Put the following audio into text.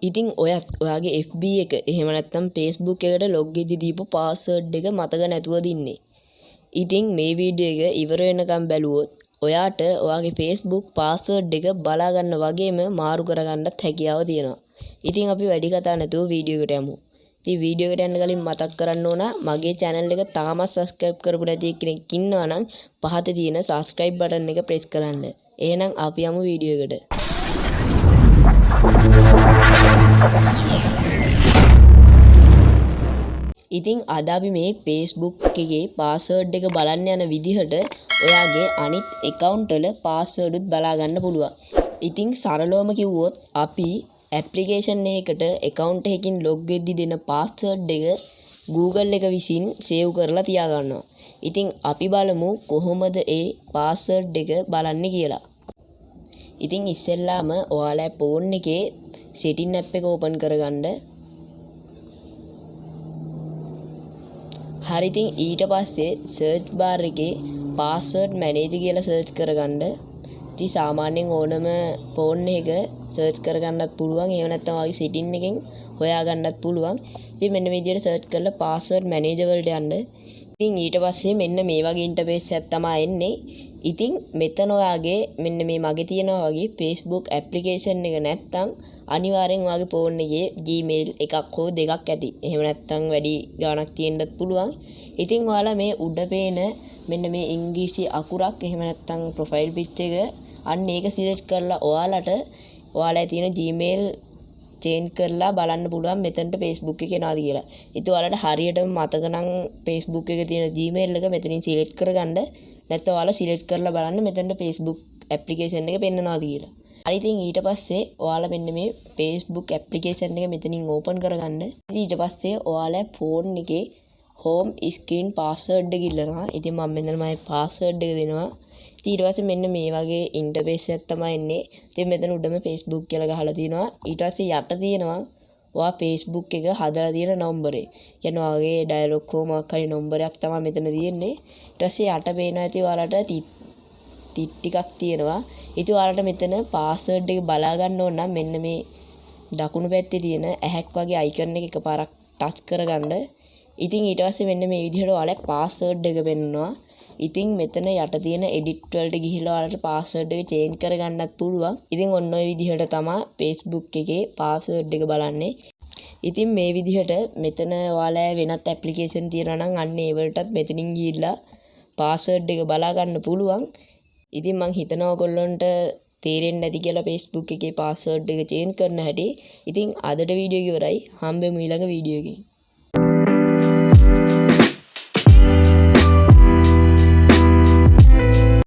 ඉතින් ඔයත් ඔයාගේ FB එක එහෙම නැත්නම් Facebook එකට ලොග් වෙද්දි දීපු පාස්වර්ඩ් එක මතක නැතුවද ඉන්නේ. ඉතින් මේ වීඩියෝ එක ඉවර වෙනකම් බැලුවොත් ඔයාට ඔයාගේ Facebook පාස්වර්ඩ් එක බලා ගන්න වගේම මාරු කරගන්නත් හැකියාව තියෙනවා. ඉතින් අපි වැඩි කතා නැතුව වීඩියෝ එකට යමු. ඉතින් වීඩියෝ එකට යන්න කලින් මතක් කරන්න ඕන මගේ channel එක තාමත් subscribe කරපු නැති කෙනෙක් ඉන්නවා නම් පහතේ තියෙන subscribe button එක press කරන්න. එහෙනම් අපි යමු වීඩියෝ එකට. ඉතින් අද අපි මේ Facebook එකේ password එක බලන්න යන විදිහට ඔයාගේ අනිත් account වල password උත් බලා ගන්න පුළුවන්. ඉතින් සරලවම කිව්වොත් අපි application එකකට account එකකින් log වෙද්දි දෙන password එක Google එක විසින් save කරලා තියා ගන්නවා. ඉතින් අපි බලමු කොහොමද ඒ password එක බලන්නේ කියලා. ඉතින් ඉස්සෙල්ලාම ඔයාලා phone එකේ setting app එක open කරගන්න. හරි ඉතින් ඊට පස්සේ search bar එකේ password manager කියලා search කරගන්න. ඉතින් සාමාන්‍යයෙන් ඕනම phone එක search කරගන්නත් පුළුවන්. එහෙම නැත්නම් ඔයාගේ setting එකෙන් හොයාගන්නත් පුළුවන්. ඉතින් මෙන්න මේ විදිහට search කරලා password manager වලට යන්න. ඉතින් ඊට පස්සේ මෙන්න මේ වගේ interface එකක් තමයි එන්නේ. ඉතින් මෙතන ඔයාගේ මෙන්න මේ මගේ තියෙනවා වගේ Facebook application එක නැත්නම් අනිවාර්යෙන් ඔයාගේ phone එකේ Gmail එකක් හෝ දෙකක් ඇති. එහෙම නැත්නම් වැඩි ගාණක් තියෙන්නත් පුළුවන්. ඉතින් ඔයාලා මේ උඩ පේන මෙන්න මේ ඉංග්‍රීසි අකුරක් එහෙම නැත්නම් profile picture එක අන්න ඒක select කරලා ඔයාලා තියෙන Gmail change කරලා බලන්න පුළුවන් මෙතනට Facebook එක එනවාද කියලා. ඉතින් ඔයාලට හරියටම මතක නම් Facebook එකේ තියෙන Gmail එක මෙතනින් select කරගන්න. නැත්නම් ඔයාලා select කරලා බලන්න මෙතනට Facebook application එක පෙන්නනවාද කියලා. හරි ඉතින් ඊට පස්සේ ඔයාලා මෙන්න මේ Facebook application එක මෙතනින් open කරගන්න. ඉතින් ඊට පස්සේ ඔයාලා phone එකේ home screen password එක ඉල්ලනවා. ඉතින් මම මෙතන මගේ password එක දෙනවා. ඉතින් ඊට පස්සේ මෙන්න මේ වගේ interface එකක් තමයි එන්නේ. ඉතින් මෙතන උඩම Facebook කියලා ගහලා තියෙනවා. ඊට පස්සේ යට තියෙනවා ඔයා Facebook එක හදලා තියෙන නම්බරේ. කියන්නේ ඔයාගේ dialog හෝ මොකක් හරි නම්බරයක් තමයි මෙතන තියෙන්නේ. ඊට පස්සේ යට පේනවා ඇති ඔයාලට ටික ටිකක් තියෙනවා. ඉතින් ඔයාලට මෙතන password එක බලා ගන්න ඕන නම් මෙන්න මේ දකුණු පැත්තේ තියෙන ඇහැක් වගේ icon එක එකපාරක් touch කරගන්න. ඉතින් ඊට පස්සේ මෙන්න මේ විදිහට ඔයාලා password එක පෙන්නනවා. ඉතින් මෙතන යට තියෙන edit වලට ගිහිල්ලා ඔයාලට password එක change කරගන්නත් පුළුවන්. ඉතින් ඔන්න ඔය විදිහට තමයි Facebook එකේ password එක බලන්නේ. ඉතින් මේ විදිහට මෙතන ඔයාලා වෙනත් application තියනවා නම් අන්න ඒ වලටත් මෙතනින් ගිහිල්ලා password එක බලා ගන්න පුළුවන්. ඉතින් මං හිතනවා ඔයගොල්ලන්ට තේරෙන්නේ නැති කියලා Facebook එකේ password එක change කරන හැටි. ඉතින් අදට වීඩියෝ එක ඉවරයි. හම්බෙමු ඊළඟ වීඩියෝ එකකින්.